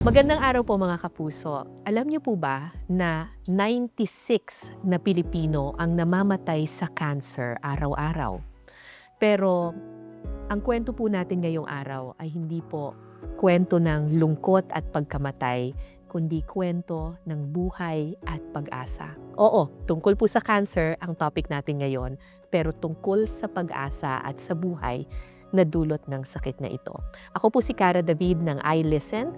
Magandang araw po mga kapuso. Alam niyo po ba na 96 na Pilipino ang namamatay sa cancer araw-araw? Pero ang kwento po natin ngayong araw ay hindi po kwento ng lungkot at pagkamatay, kundi kwento ng buhay at pag-asa. Oo, tungkol po sa cancer ang topic natin ngayon, pero tungkol sa pag-asa at sa buhay na dulot ng sakit na ito. Ako po si Cara David ng I Listen.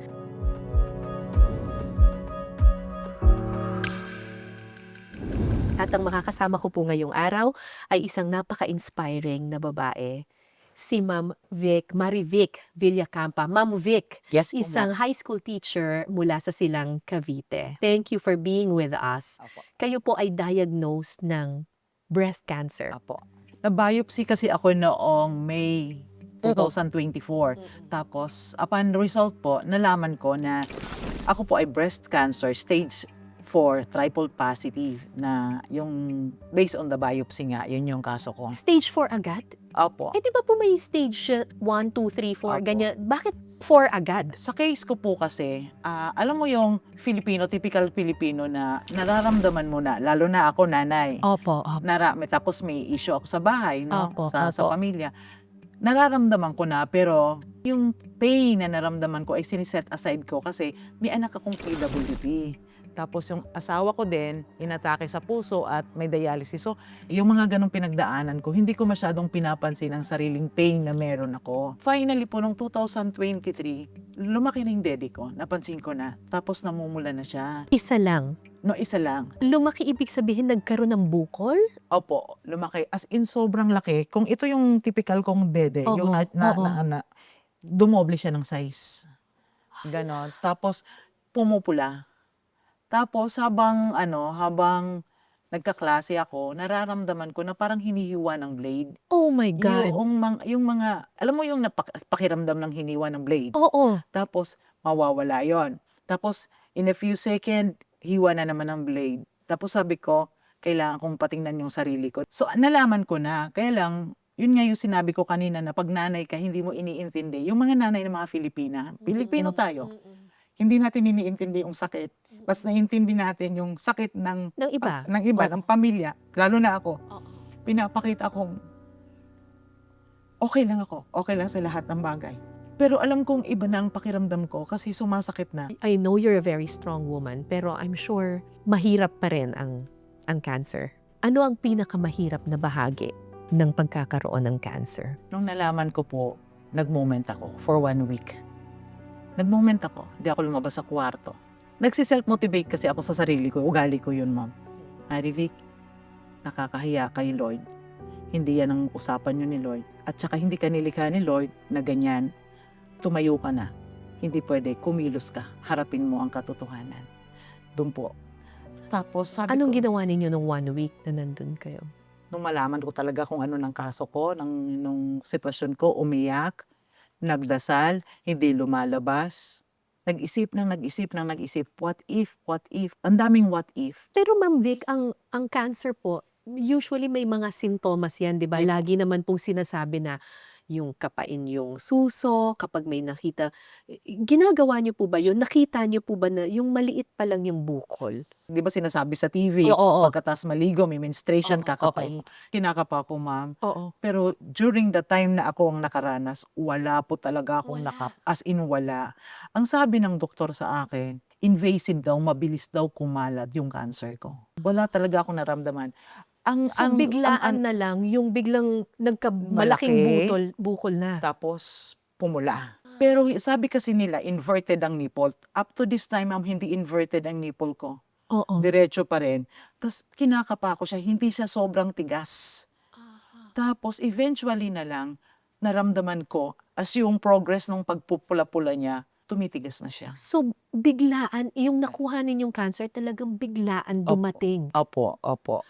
At ang makakasama ko po ngayong araw ay isang napaka-inspiring na babae, si Ma'am Marivic Villacampa. Ma'am Vic, Yes po, isang ma'am. high school teacher mula sa Silang, Cavite. Thank you for being with us. Opo. Kayo po ay diagnosed ng breast cancer. Opo. Na-biopsy kasi ako noong May 2024. Mm-mm. Tapos, upon result po, nalaman ko na ako po ay breast cancer stage 4 triple positive na yung based on the biopsy nga, yun yung kaso ko. Stage 4 agad? Opo. Eh di ba po may stage 1, 2, 3, 4, Opo. ganyan? Bakit 4 agad? Sa case ko po kasi, alam mo yung Filipino, typical Filipino na nararamdaman mo na, lalo na ako nanay. Opo, Tapos may issue ako sa bahay, no? Opo, Sa opo. pamilya. Nararamdaman ko na, pero yung pain na naramdaman ko ay siniset aside ko kasi may anak akong PWD. Tapos yung asawa ko din, inatake sa puso at may dialysis. So, yung mga ganong pinagdaanan ko, hindi ko masyadong pinapansin ang sariling pain na meron ako. Finally po, noong 2023, lumaki na yung daddy ko. Napansin ko na. Tapos namumula na siya. Isa lang. No, isa lang. Lumaki ibig sabihin nagkaroon ng bukol? Opo, lumaki. As in, sobrang laki. Kung ito yung typical kong dede, Oo, yung oo. dumoble siya ng size. Ganon. Tapos, pumupula. Tapos, habang nagkaklase ako, nararamdaman ko na parang hinihiwa ng blade. Oh my God. Yung mga, alam mo yung pakiramdam ng hiniwa ng blade? Oo. Tapos, mawawala yon. Tapos, in a few seconds, hiwa na naman ng blade. Tapos sabi ko, kailangan kong patingnan yung sarili ko. So, nalaman ko na. Kaya lang, yun nga yung sinabi ko kanina na pag nanay ka, hindi mo iniintindi. Yung mga nanay ng mga Pilipino tayo, hindi natin iniintindi yung sakit. Mas naiintindi natin yung sakit ng Ng iba? Oo. ng pamilya. Lalo na ako. Oo. Pinapakita kong okay lang ako. Okay lang sa lahat ng bagay. Pero alam kong iba na ang pakiramdam ko kasi sumasakit na. I know you're a very strong woman, pero I'm sure mahirap pa rin ang cancer. Ano ang pinakamahirap na bahagi ng pagkakaroon ng cancer? Nung nalaman ko po, nag-moment ako for 1 week. Nag-moment ako. Hindi ako lumabas sa kwarto. Nagsiself-motivate kasi ako sa sarili ko. Ugali ko yun, ma'am. Marivic, nakakahiya kay Lord. Hindi yan ang usapan nyo ni Lord. At saka hindi ka nilikha ni Lord na ganyan. Tumayo ka na. Hindi pwede, kumilos ka. Harapin mo ang katotohanan. Doon po. Tapos sabi Anong ko, ginawa ninyo nung 1 week na nandun kayo? nung malaman ko talaga kung ano ng kaso ko, nung sitwasyon ko, umiyak, nagdasal, hindi lumalabas. Nag-isip, what if, what if? Ang daming what if. Pero Ma'am Vic, ang cancer po, usually may mga sintomas yan, di ba? May- Lagi naman pong sinasabi na yung kapain yung suso, kapag may nakita. Ginagawa niyo po ba yun? Nakita niyo po ba na yung maliit pa lang yung bukol? Di ba sinasabi sa TV, Oo. pagkatas maligo, may menstruation, Oo, kakapain mo. Kinakapa ko, ma'am. Oo. Pero during the time na ako ang nakaranas, wala po talaga akong Wala. as in wala. Ang sabi ng doktor sa akin, invasive daw, mabilis daw kumalat yung cancer ko. Wala talaga akong naramdaman. So biglaan na lang, yung biglang malaking Malaki. bukol na. Tapos pumula. Pero sabi kasi nila, inverted ang nipple. Up to this time, ma'am, hindi inverted ang nipple ko. Oo. Diretso pa rin. Tapos kinakapa ko siya, hindi siya sobrang tigas. Tapos eventually na lang, naramdaman ko, as yung progress ng pagpupula-pula niya, tumitigas na siya. So biglaan, yung nakuha ninyong cancer talagang biglaan dumating. Opo, opo.